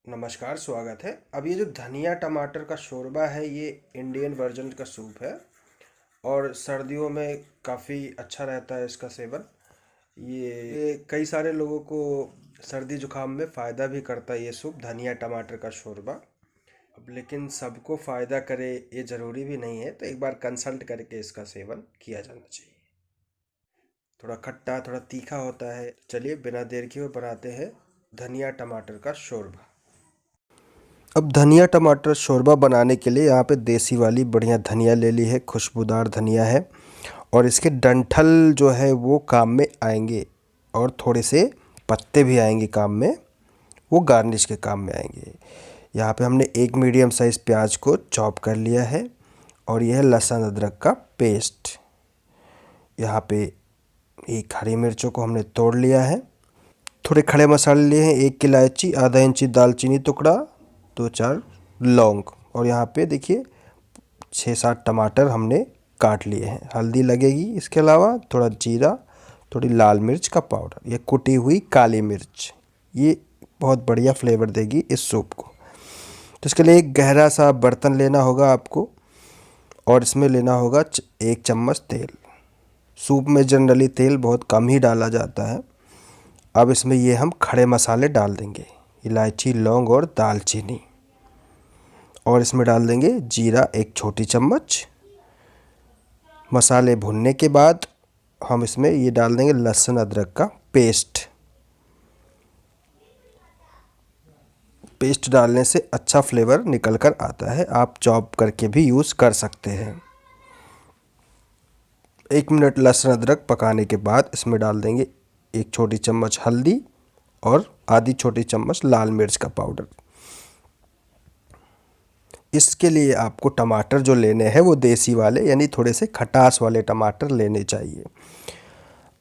नमस्कार, स्वागत है। अब ये जो धनिया टमाटर का शोरबा है, ये इंडियन वर्जन का सूप है और सर्दियों में काफ़ी अच्छा रहता है इसका सेवन। ये कई सारे लोगों को सर्दी जुकाम में फ़ायदा भी करता है ये सूप, धनिया टमाटर का शोरबा। अब लेकिन सबको फ़ायदा करे ये ज़रूरी भी नहीं है, तो एक बार कंसल्ट करके इसका सेवन किया जाना चाहिए। थोड़ा खट्टा, थोड़ा तीखा होता है। चलिए बिना देर किए बनाते हैं धनिया टमाटर का शोरबा। अब धनिया टमाटर शोरबा बनाने के लिए यहाँ पे देसी वाली बढ़िया धनिया ले ली है, खुशबूदार धनिया है और इसके डंठल जो है वो काम में आएंगे और थोड़े से पत्ते भी आएंगे काम में, वो गार्निश के काम में आएंगे। यहाँ पे हमने एक मीडियम साइज़ प्याज को चॉप कर लिया है और यह है लहसुन अदरक का पेस्ट। यहाँ पे एक हरी मिर्चों को हमने तोड़ लिया है। थोड़े खड़े मसाले लिए हैं, 1 इलायची, आधा इंची दालचीनी टुकड़ा, 2-4 लौंग और यहाँ पे देखिए 6-7 टमाटर हमने काट लिए हैं। हल्दी लगेगी, इसके अलावा थोड़ा जीरा, थोड़ी लाल मिर्च का पाउडर, ये कुटी हुई काली मिर्च, ये बहुत बढ़िया फ्लेवर देगी इस सूप को। तो इसके लिए एक गहरा सा बर्तन लेना होगा आपको और इसमें लेना होगा 1 चम्मच तेल। सूप में जनरली तेल बहुत कम ही डाला जाता है। अब इसमें ये हम खड़े मसाले डाल देंगे, इलायची, लौंग और दालचीनी, और इसमें डाल देंगे जीरा 1 छोटी चम्मच। मसाले भुनने के बाद हम इसमें ये डाल देंगे लहसुन अदरक का पेस्ट। पेस्ट डालने से अच्छा फ्लेवर निकल कर आता है, आप चॉप करके भी यूज़ कर सकते हैं। 1 मिनट लहसुन अदरक पकाने के बाद इसमें डाल देंगे 1 छोटी चम्मच हल्दी और आधी छोटी चम्मच लाल मिर्च का पाउडर। इसके लिए आपको टमाटर जो लेने हैं वो देसी वाले, यानी थोड़े से खटास वाले टमाटर लेने चाहिए।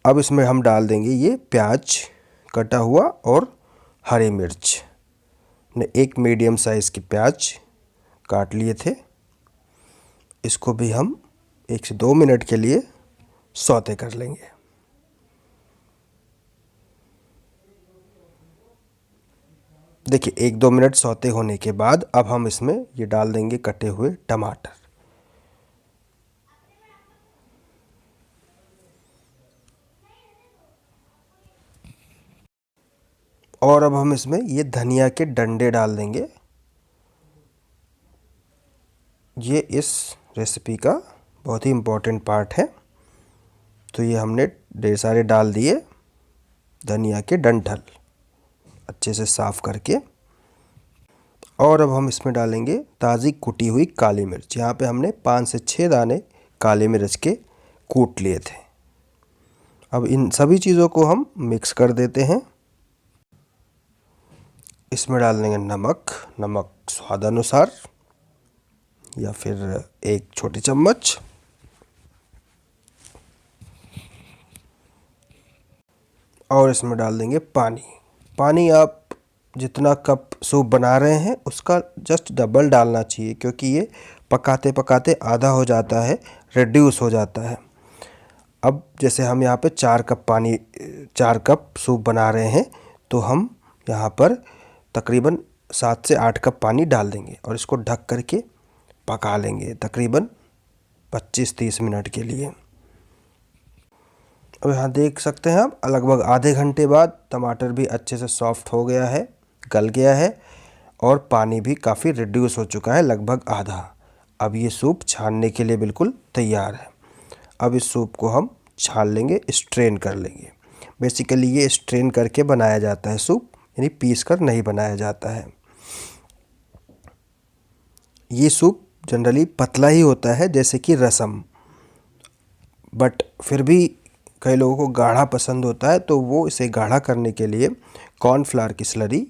अब इसमें हम डाल देंगे ये प्याज कटा हुआ और हरी मिर्च। ने एक मीडियम साइज़ की प्याज काट लिए थे, इसको भी हम 1 से 2 मिनट के लिए सौते कर लेंगे। देखिए 1-2 मिनट सौते होने के बाद अब हम इसमें ये डाल देंगे कटे हुए टमाटर। और अब हम इसमें ये धनिया के डंडे डाल देंगे। ये इस रेसिपी का बहुत ही इम्पोर्टेंट पार्ट है। तो ये हमने ढेर सारे डाल दिए धनिया के डंठल अच्छे से साफ़ करके। और अब हम इसमें डालेंगे ताज़ी कुटी हुई काली मिर्च। यहाँ पे हमने 5 से 6 दाने काली मिर्च के कूट लिए थे। अब इन सभी चीज़ों को हम मिक्स कर देते हैं। इसमें डाल देंगे नमक स्वाद अनुसार या फिर 1 छोटी चम्मच। और इसमें डाल देंगे पानी आप जितना कप सूप बना रहे हैं उसका जस्ट डबल डालना चाहिए, क्योंकि ये पकाते पकाते आधा हो जाता है, रिड्यूस हो जाता है। अब जैसे हम यहाँ पे 4 कप सूप बना रहे हैं, तो हम यहाँ पर तकरीबन 7 से 8 कप पानी डाल देंगे और इसको ढक करके पका लेंगे तकरीबन 25-30 मिनट के लिए। अब यहाँ देख सकते हैं आप, लगभग आधे घंटे बाद टमाटर भी अच्छे से सॉफ्ट हो गया है, गल गया है और पानी भी काफ़ी रिड्यूस हो चुका है, लगभग आधा। अब ये सूप छानने के लिए बिल्कुल तैयार है। अब इस सूप को हम छान लेंगे, स्ट्रेन कर लेंगे। बेसिकली ये स्ट्रेन करके बनाया जाता है सूप, यानी पीस कर नहीं बनाया जाता है। ये सूप जनरली पतला ही होता है जैसे कि रसम, बट फिर भी कई लोगों को गाढ़ा पसंद होता है, तो वो इसे गाढ़ा करने के लिए कॉर्नफ्लावर की स्लरी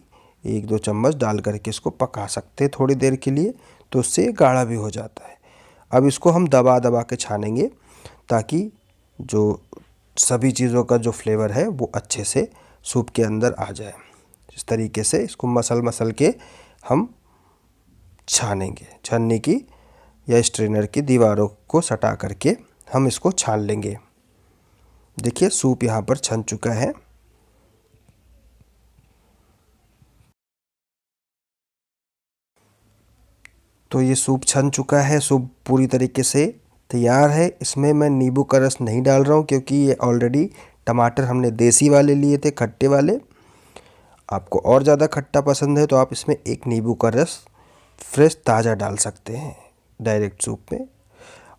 1-2 चम्मच डाल करके इसको पका सकते हैं थोड़ी देर के लिए, तो उससे गाढ़ा भी हो जाता है। अब इसको हम दबा दबा के छानेंगे ताकि जो सभी चीज़ों का जो फ्लेवर है वो अच्छे से सूप के अंदर आ जाए। इस तरीके से इसको मसल के हम छानेंगे। छन्नी की या स्ट्रेनर की दीवारों को सटा करके हम इसको छान लेंगे। देखिए सूप यहाँ पर छन चुका है। तो ये सूप छन चुका है, सूप पूरी तरीके से तैयार है। इसमें मैं नींबू का रस नहीं डाल रहा हूँ क्योंकि ये ऑलरेडी टमाटर हमने देसी वाले लिए थे, खट्टे वाले। आपको और ज़्यादा खट्टा पसंद है तो आप इसमें एक नींबू का रस फ्रेश ताज़ा डाल सकते हैं डायरेक्ट सूप में।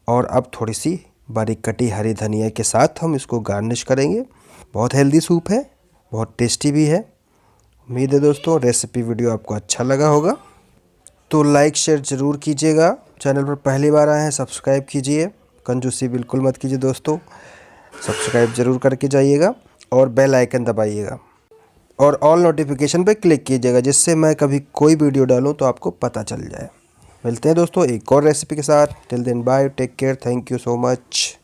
और अब थोड़ी सी बारीक कटी हरी धनिया के साथ हम इसको गार्निश करेंगे। बहुत हेल्दी सूप है, बहुत टेस्टी भी है। उम्मीद है दोस्तों रेसिपी वीडियो आपको अच्छा लगा होगा, तो लाइक शेयर ज़रूर कीजिएगा। चैनल पर पहली बार आए हैं सब्सक्राइब कीजिए, कंजूसी बिल्कुल मत कीजिए दोस्तों, सब्सक्राइब ज़रूर करके जाइएगा और बेल आइकन दबाइएगा और ऑल नोटिफिकेशन पे क्लिक कीजिएगा, जिससे मैं कभी कोई वीडियो डालूं तो आपको पता चल जाए। मिलते हैं दोस्तों एक और रेसिपी के साथ। Till then bye, take care, thank you so much.